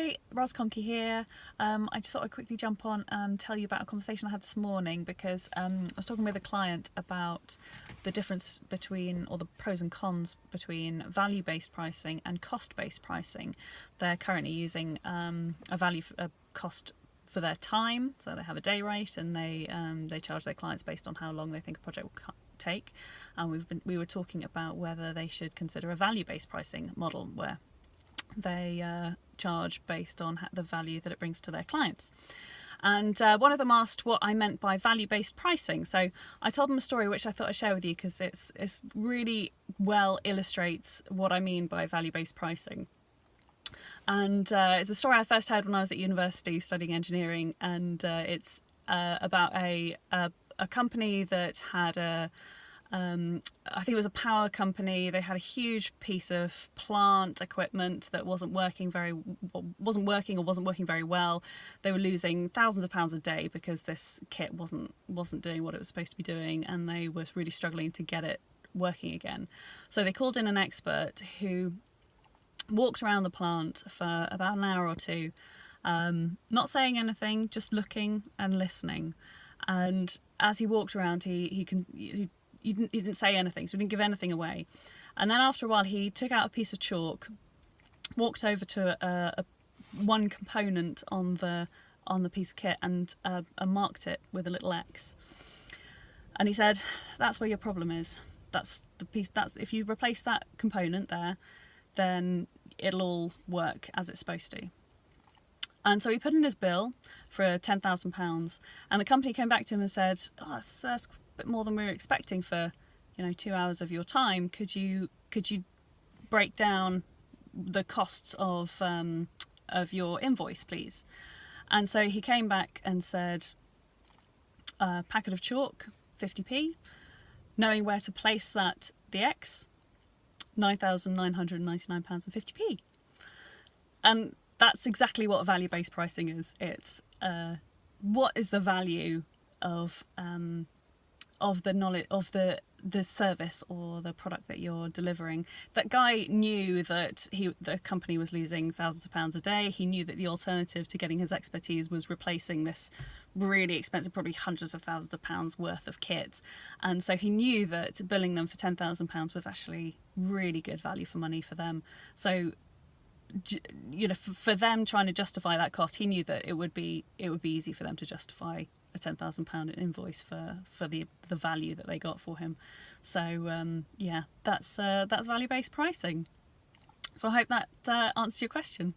Hi, Ros Conkey here. I just thought I'd quickly jump on and tell you about a conversation I had this morning because I was talking with a client about the difference between, or the pros and cons between value-based pricing and cost-based pricing. They're currently using a cost for their time, so they have a day rate and they charge their clients based on how long they think a project will take. And we were talking about whether they should consider a value-based pricing model where they charge based on the value that it brings to their clients. And one of them asked what I meant by value-based pricing. So I told them a story which I thought I'd share with you because it's really well illustrates what I mean by value-based pricing. And it's a story I first heard when I was at university studying engineering, and it's about a company that had I think it was a power company. They had a huge piece of plant equipment that wasn't working very well. They were losing thousands of pounds a day because this kit wasn't doing what it was supposed to be doing, and they were really struggling to get it working again. So they called in an expert who walked around the plant for about an hour or two, not saying anything, just looking and listening. And as he walked around, he didn't say anything, so he didn't give anything away. And then after a while, he took out a piece of chalk, walked over to one component on the piece of kit and marked it with a little X. And he said, "That's where your problem is. That's the piece. That's if you replace that component there, then it'll all work as it's supposed to." And so he put in his bill for £10,000, and the company came back to him and said, "Oh, that's a bit more than we were expecting for 2 hours of your time. Could you break down the costs of your invoice, please?" And so he came back and said, packet of chalk, 50p, knowing where to place the X, £9,999.50. And that's exactly what value-based pricing is. It's what is the value of the knowledge of the service or the product that you're delivering. That guy knew that the company was losing thousands of pounds a day. He knew that the alternative to getting his expertise was replacing this really expensive, probably hundreds of thousands of pounds worth of kit. And so he knew that billing them for £10,000 was actually really good value for money for them. So for them trying to justify that cost, he knew that it would be easy for them to justify a £10,000 invoice for the value that they got for him. So that's value-based pricing. So I hope that answers your question.